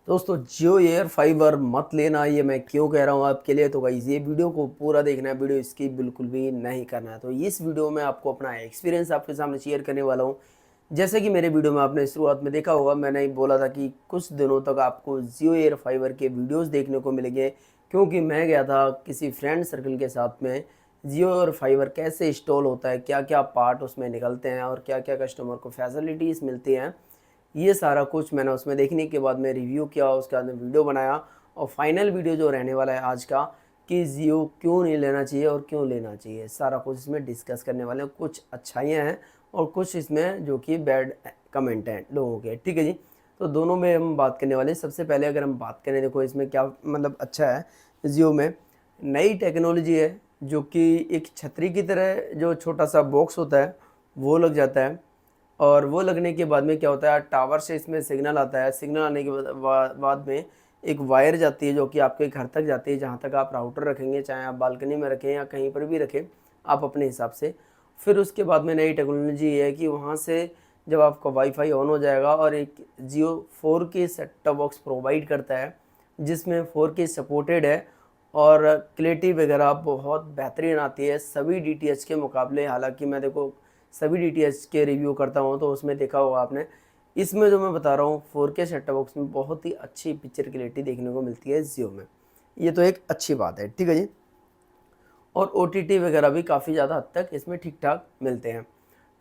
दोस्तों जियो air fibre मत लेना, ये मैं क्यों कह रहा हूँ आपके लिए। तो गाइस ये वीडियो को पूरा देखना है, वीडियो स्किप बिल्कुल भी नहीं करना है। तो इस वीडियो में आपको अपना एक्सपीरियंस आपके सामने शेयर करने वाला हूँ। जैसे कि मेरे वीडियो में आपने शुरुआत में देखा होगा, मैंने बोला था कि कुछ दिनों तक आपको जियो एयर फाइबर के वीडियोज़ देखने को मिलेंगे, क्योंकि मैं गया था किसी फ्रेंड सर्कल के साथ में। जियो एयर फाइबर कैसे इंस्टॉल होता है, क्या क्या पार्ट उसमें निकलते हैं और क्या क्या कस्टमर को फैसिलिटीज़ मिलती हैं, ये सारा कुछ मैंने उसमें देखने के बाद मैं रिव्यू किया, उसके बाद में वीडियो बनाया। और फाइनल वीडियो जो रहने वाला है आज का, कि जियो क्यों नहीं लेना चाहिए और क्यों लेना चाहिए, सारा कुछ इसमें डिस्कस करने वाले हैं। कुछ अच्छाइयाँ हैं और कुछ इसमें जो कि बैड कमेंट हैं लोगों के, ठीक है जी। तो दोनों में हम बात करने वाले हैं। सबसे पहले अगर हम बात करें, देखो इसमें क्या मतलब अच्छा है, जियो में नई टेक्नोलॉजी है जो कि एक छतरी की तरह जो छोटा सा बॉक्स होता है वो लग जाता है। और वो लगने के बाद में क्या होता है, टावर से इसमें सिग्नल आता है। सिग्नल आने के बाद में एक वायर जाती है जो कि आपके घर तक जाती है, जहाँ तक आप राउटर रखेंगे, चाहे आप बालकनी में रखें या कहीं पर भी रखें आप अपने हिसाब से। फिर उसके बाद में नई टेक्नोलॉजी ये है कि वहाँ से जब आपका वाईफाई ऑन हो जाएगा और एक जियो 4K set top box provide करता है जिसमें 4K सपोर्टेड है और क्लैरिटी वगैरह बहुत बेहतरीन आती है सभी डीटीएच के मुकाबले। हालांकि मैं देखो सभी डीटीएच के रिव्यू करता हूँ, तो उसमें देखा होगा आपने, इसमें जो मैं बता रहा हूँ 4K सेट टॉप बॉक्स में बहुत ही अच्छी पिक्चर क्लैरिटी देखने को मिलती है जियो में। ये तो एक अच्छी बात है, ठीक है जी। और OTT वगैरह भी काफ़ी ज़्यादा हद तक इसमें ठीक ठाक मिलते हैं।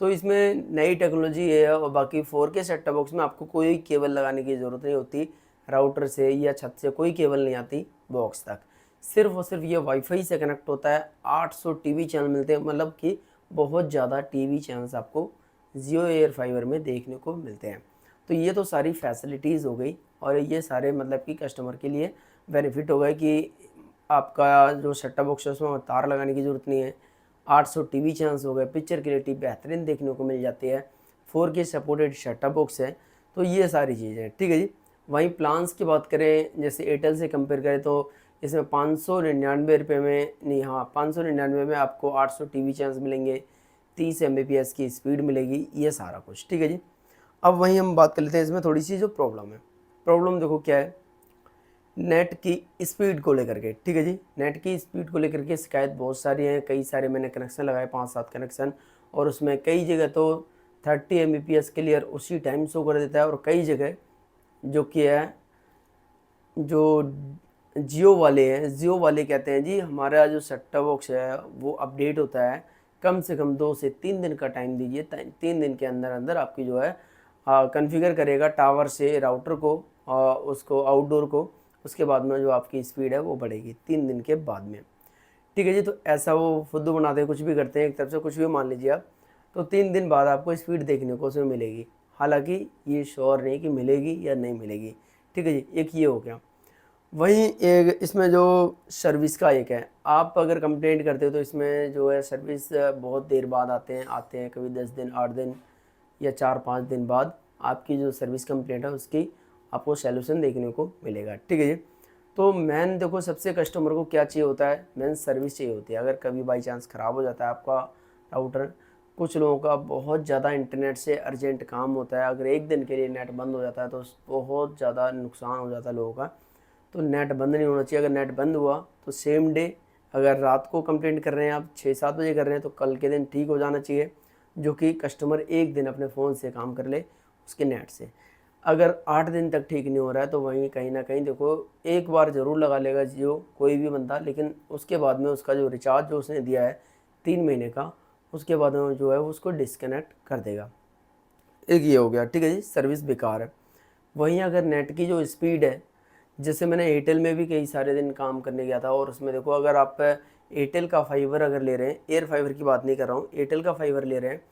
तो इसमें नई टेक्नोलॉजी है। और बाकी 4K सेट टॉप बॉक्स में आपको कोई केबल लगाने की ज़रूरत नहीं होती, राउटर से या छत से कोई केबल नहीं आती बॉक्स तक। सिर्फ और सिर्फ ये वाईफाई से कनेक्ट होता है। 800 टीवी चैनल मिलते हैं, मतलब कि बहुत ज़्यादा टीवी चैनल्स आपको जियो एयर फाइबर में देखने को मिलते हैं। तो ये तो सारी फैसिलिटीज़ हो गई और ये सारे मतलब कि कस्टमर के लिए बेनिफिट हो गए कि आपका जो सेट टॉप बॉक्स है उसमें तार लगाने की ज़रूरत नहीं है। 800 टीवी चैनल्स हो गए, पिक्चर क्लियरिटी बेहतरीन देखने को मिल जाती है, 4K supported set top box है। तो ये सारी चीज़ें हैं, ठीक है जी। वहीं प्लान्स की बात करें, जैसे एयरटेल से कंपेयर करें तो इसमें 599 रुपये में नहीं, हाँ 599 में आपको 800 टीवी चैनल्स मिलेंगे, 30 Mbps की स्पीड मिलेगी, ये सारा कुछ, ठीक है जी। अब वहीं हम बात कर लेते हैं इसमें थोड़ी सी जो प्रॉब्लम है। प्रॉब्लम देखो क्या है, नेट की स्पीड को लेकर के, ठीक है जी। नेट की स्पीड को लेकर के शिकायत बहुत सारी हैं, कई सारे मैंने कनेक्शन लगाए, 5-7 कनेक्शन, और उसमें कई जगह तो 30 Mbps क्लियर उसी टाइम शो कर देता है। और कई जगह जो कि है, जो जियो वाले हैं, जियो वाले कहते हैं जी हमारा जो सेट टॉप बॉक्स है वो अपडेट होता है, कम से कम 2 से 3 दिन का टाइम दीजिए, 3 दिन के अंदर अंदर आपकी जो है कॉन्फ़िगर करेगा टावर से राउटर को, उसको आउटडोर को। उसके बाद में जो आपकी स्पीड है वो बढ़ेगी 3 दिन के बाद में, ठीक है जी। तो ऐसा वो फुद्दू बनाते हैं, कुछ भी करते हैं, एक तरफ से कुछ भी मान लीजिए आप, तो 3 दिन बाद आपको स्पीड देखने को उसमें मिलेगी। हालांकि ये श्योर नहीं कि मिलेगी या नहीं मिलेगी, ठीक है जी। एक ये हो गया। वहीं एक इसमें जो सर्विस का एक है, आप अगर कंप्लेंट करते हो तो इसमें जो है सर्विस बहुत देर बाद आते हैं कभी 10 दिन 8 दिन या 4-5 दिन बाद आपकी जो सर्विस कंप्लेंट है उसकी आपको सैल्यूशन देखने को मिलेगा, ठीक है जी। तो मैन देखो सबसे कस्टमर को क्या चाहिए होता है, मैन सर्विस चाहिए होती है। अगर कभी बाई चांस ख़राब हो जाता है आपका राउटर, कुछ लोगों का बहुत ज़्यादा इंटरनेट से अर्जेंट काम होता है, अगर एक दिन के लिए नेट बंद हो जाता है तो बहुत ज़्यादा नुकसान हो जाता है लोगों का। तो नेट बंद नहीं होना चाहिए। अगर नेट बंद हुआ तो सेम डे, अगर रात को कंप्लेंट कर रहे हैं आप 6-7 बजे कर रहे हैं तो कल के दिन ठीक हो जाना चाहिए, जो कि कस्टमर एक दिन अपने फ़ोन से काम कर ले उसके नेट से। अगर 8 दिन तक ठीक नहीं हो रहा है तो वहीं कहीं ना कहीं देखो एक बार ज़रूर लगा लेगा जियो कोई भी बंदा, लेकिन उसके बाद में उसका जो रिचार्ज जो उसने दिया है 3 महीने का, उसके बाद में जो है वो उसको डिस्कनेक्ट कर देगा। एक ये हो गया, ठीक है जी, सर्विस बेकार है। वहीं अगर नेट की जो स्पीड है, जैसे मैंने एयरटेल में भी कई सारे दिन काम करने गया था, और उसमें देखो अगर आप एयरटेल का फाइबर अगर ले रहे हैं, एयर फाइबर की बात नहीं कर रहा हूँ, एयरटेल का फाइबर ले रहे हैं,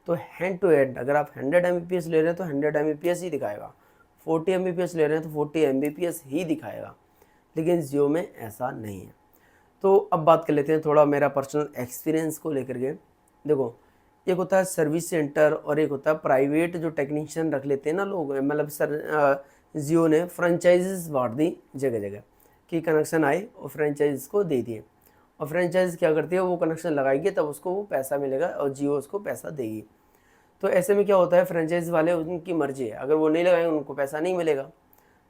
तो हैंड टू हैंड अगर आप 100 Mbps ले रहे हैं तो 100 Mbps ही दिखाएगा, 40 Mbps ले रहे हैं तो 40 Mbps ही दिखाएगा। लेकिन जियो में ऐसा नहीं है। तो अब बात कर लेते हैं थोड़ा मेरा पर्सनल एक्सपीरियंस को लेकर के। देखो एक होता है सर्विस सेंटर और एक होता है प्राइवेट जो टेक्नीशियन रख लेते हैं ना लोग, मतलब जियो ने फ्रेंचाइजीज बांट दी जगह जगह कि कनेक्शन आए और फ्रेंचाइज को दे दिए। और फ्रेंचाइज क्या करती है, वो कनेक्शन लगाएगी तब उसको वो पैसा मिलेगा और जियो उसको पैसा देगी। तो ऐसे में क्या होता है, फ्रेंचाइज वाले उनकी मर्जी है, अगर वो नहीं लगाएंगे उनको पैसा नहीं मिलेगा।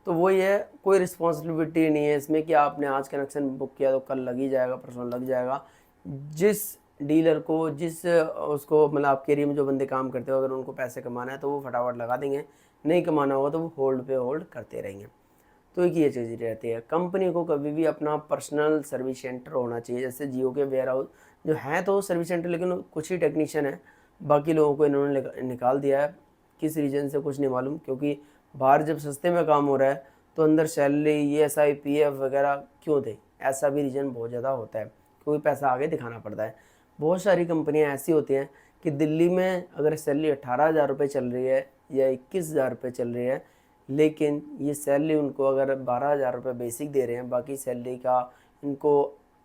तो वही है, कोई रिस्पॉन्सिबिलिटी नहीं है इसमें कि आपने आज कनेक्शन बुक किया तो कल लग ही जाएगा, परसों लग जाएगा। जिस डीलर को, जिस उसको मतलब आपके एरिया में जो बंदे काम करते हो, अगर उनको पैसे कमाना है तो वो फटाफट लगा देंगे, नहीं कमाना होगा तो वो होल्ड पे होल्ड करते रहेंगे। तो एक ये चीज़ रहती है। कंपनी को कभी भी अपना पर्सनल सर्विस सेंटर होना चाहिए। जैसे जियो के वेयर हाउस जो हैं तो सर्विस सेंटर, लेकिन कुछ ही टेक्नीशियन है, बाकी लोगों को इन्होंने निकाल दिया है। किस रीज़न से कुछ नहीं मालूम, क्योंकि बाहर जब सस्ते में काम हो रहा है तो अंदर सैलरी, ESI PF वगैरह क्यों दे, ऐसा भी रीज़न बहुत ज़्यादा होता है, क्योंकि पैसा आगे दिखाना पड़ता है। बहुत सारी कंपनियां ऐसी होती हैं कि दिल्ली में अगर सैलरी 18,000 रुपये चल रही है या 21,000 रुपये चल रही है, लेकिन ये सैलरी उनको अगर 12,000 रुपये बेसिक दे रहे हैं, बाकी सैलरी का इनको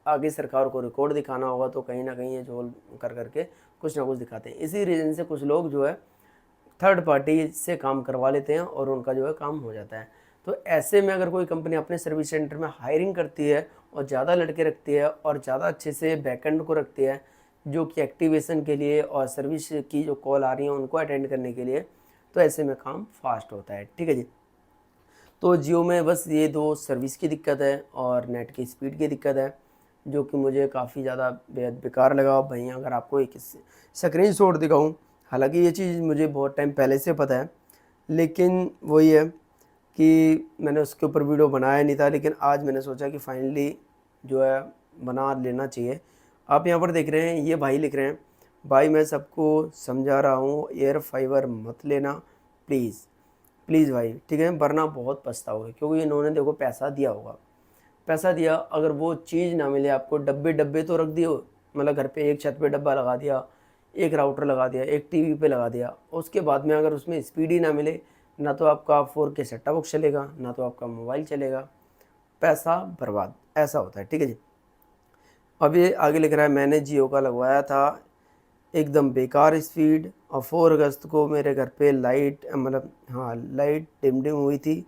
आगे सरकार को रिकॉर्ड दिखाना होगा, तो कहीं ना कहीं ये झोल कर करके कुछ ना कुछ दिखाते हैं। इसी रीज़न से कुछ लोग जो है थर्ड पार्टी से काम करवा लेते हैं और उनका जो है काम हो जाता है। तो ऐसे में अगर कोई कंपनी अपने सर्विस सेंटर में हायरिंग करती है और ज़्यादा लड़के रखती है और ज़्यादा अच्छे से बैकएंड को रखती है, जो कि एक्टिवेशन के लिए और सर्विस की जो कॉल आ रही हैं उनको अटेंड करने के लिए, तो ऐसे में काम फास्ट होता है। ठीक है जी। तो जियो में बस ये दो सर्विस की दिक्कत है और नेट की स्पीड की दिक्कत है, जो कि मुझे काफ़ी ज़्यादा बेहद बेकार लगा। भाई अगर आपको एक स्क्रीन शॉट दिखाऊँ, हालांकि ये चीज़ मुझे बहुत टाइम पहले से पता है, लेकिन वही है कि मैंने उसके ऊपर वीडियो बनाया नहीं था, लेकिन आज मैंने सोचा कि फाइनली जो है बना लेना चाहिए। आप यहाँ पर देख रहे हैं, ये भाई लिख रहे हैं, भाई मैं सबको समझा रहा हूँ एयर फाइबर मत लेना प्लीज़, प्लीज़ भाई, ठीक है, वरना बहुत पछताओगे, क्योंकि इन्होंने देखो पैसा दिया होगा, पैसा दिया, अगर वो चीज़ ना मिले आपको, डब्बे डब्बे तो रख दिए, मतलब घर पे एक छत पे डब्बा लगा दिया, एक राउटर लगा दिया, एक टीवी पे लगा दिया, उसके बाद में अगर उसमें स्पीड ही ना मिले, ना तो आपका 4K सेटअप बॉक्स चलेगा, ना तो आपका मोबाइल चलेगा, पैसा बर्बाद, ऐसा होता है। ठीक है जी। अब ये आगे लिख रहा है, मैंने जियो का लगवाया था, एकदम बेकार स्पीड, और 4 अगस्त को मेरे घर पे लाइट, मतलब हाँ लाइट डिम डिम हुई थी,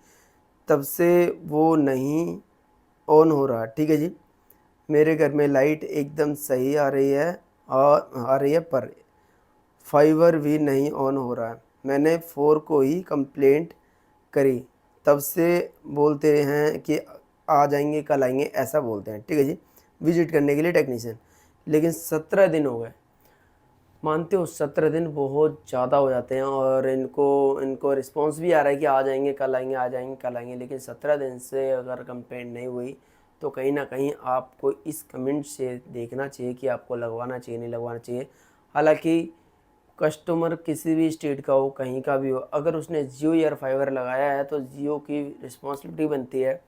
तब से वो नहीं ऑन हो रहा। ठीक है जी। मेरे घर में लाइट एकदम सही आ रही है, और आ रही है, पर फाइबर भी नहीं ऑन हो रहा है। मैंने 4 को ही कंप्लेंट करी, तब से बोलते हैं कि आ जाएंगे कल आएंगे, ऐसा बोलते हैं। ठीक है जी, विजिट करने के लिए टेक्नीशियन, लेकिन 17 दिन हो गए। मानते हो 17 दिन बहुत ज़्यादा हो जाते हैं, और इनको इनको रिस्पांस भी आ रहा है कि आ जाएंगे कल आएंगे, आ जाएंगे कल आएंगे, लेकिन 17 दिन से अगर कंप्लेंट नहीं हुई तो कहीं ना कहीं आपको इस कमेंट से देखना चाहिए कि आपको लगवाना चाहिए नहीं लगवाना चाहिए। हालांकि कस्टमर किसी भी स्टेट का हो, कहीं का भी हो, अगर उसने जियो एयर फाइबर लगाया है तो जियो की रिस्पॉन्सिबिलिटी बनती है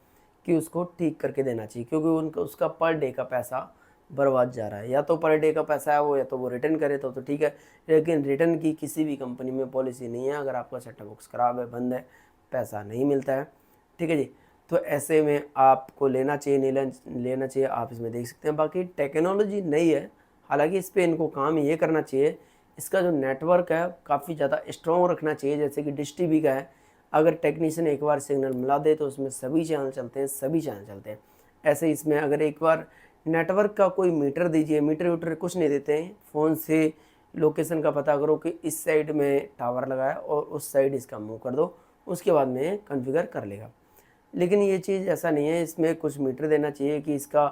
कि उसको ठीक करके देना चाहिए, क्योंकि उनका उसका पर डे का पैसा बर्बाद जा रहा है। या तो पर डे का पैसा है वो, या तो वो रिटर्न करे तो ठीक है, लेकिन रिटर्न की किसी भी कंपनी में पॉलिसी नहीं है। अगर आपका सेटअप बॉक्स ख़राब है, बंद है, पैसा नहीं मिलता है। ठीक है जी। तो ऐसे में आपको लेना चाहिए नहीं लेना चाहिए, आप इसमें देख सकते हैं। बाकी टेक्नोलॉजी नई है, हालांकि इस पर इनको काम ये करना चाहिए, इसका जो नेटवर्क है काफ़ी ज़्यादा स्ट्रॉन्ग रखना चाहिए, जैसे कि डिश टीवी का है। अगर टेक्नीशियन एक बार सिग्नल मिला दे तो उसमें सभी चैनल चलते हैं, सभी चैनल चलते हैं। ऐसे इसमें अगर एक बार नेटवर्क का कोई मीटर दीजिए, मीटर वीटर कुछ नहीं देते हैं, फ़ोन से लोकेशन का पता करो कि इस साइड में टावर लगाया और उस साइड इसका मूव कर दो, उसके बाद में कॉन्फ़िगर कर लेगा। लेकिन ये चीज़ ऐसा नहीं है, इसमें कुछ मीटर देना चाहिए कि इसका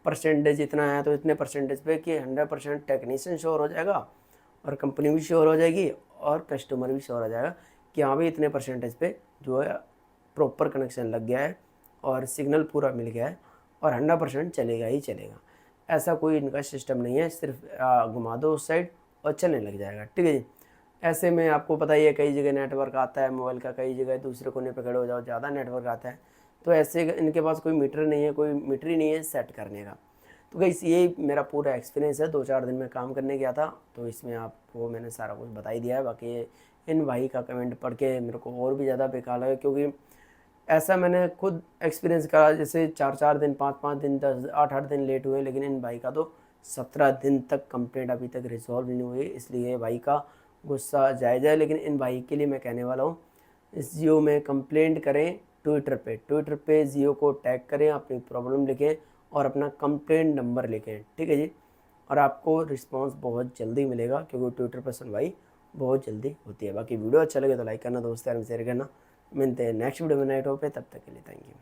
परसेंटेज इतना है तो इतने परसेंटेज पे कि 100% टेक्नीशियन श्योर हो जाएगा, और कंपनी भी श्योर हो जाएगी, और कस्टमर भी श्योर हो जाएगा कि हाँ भाई इतने परसेंटेज पे जो है प्रॉपर कनेक्शन लग गया है और सिग्नल पूरा मिल गया है, और 100% चलेगा ही चलेगा। ऐसा कोई इनका सिस्टम नहीं है, सिर्फ घुमा दो उस साइड और चलने लग जाएगा। ठीक है जी। ऐसे में आपको पता ही है, कई जगह नेटवर्क आता है मोबाइल का, कई जगह दूसरे कोने पे खड़े हो जाओ ज़्यादा नेटवर्क आता है, तो ऐसे इनके पास कोई मीटर नहीं है, कोई मीटर ही नहीं है सेट करने का। तो गाइस ये मेरा पूरा एक्सपीरियंस है, 2-4 दिन में काम करने गया था, तो इसमें आपको मैंने सारा कुछ बता ही दिया है। बाकी इन भाई का कमेंट पढ़ के मेरे को और भी ज़्यादा बेकार लगा, क्योंकि ऐसा मैंने खुद एक्सपीरियंस करा, जैसे 4-4 दिन, 5-5 दिन, 10-8-8 दिन लेट हुए, लेकिन इन भाई का तो 17 दिन तक कंप्लेंट अभी तक रिजॉल्व नहीं हुई। इसलिए भाई का गुस्सा जायज़ है, लेकिन इन भाई के लिए मैं कहने वाला हूँ, इस जियो में कंप्लेंट करें, ट्विटर पे जियो को टैग करें, अपनी प्रॉब्लम लिखें और अपना कंप्लेंट नंबर लिखें। ठीक है जी। और आपको रिस्पांस बहुत जल्दी मिलेगा, क्योंकि ट्विटर पर सुनवाई बहुत जल्दी होती है। बाकी वीडियो अच्छा लगे तो लाइक करना, दोस्त यार में शेयर करना। मिलते हैं नेक्स्ट वीडियो में नए टॉपिक पे, तब तक के लिए थैंक यू।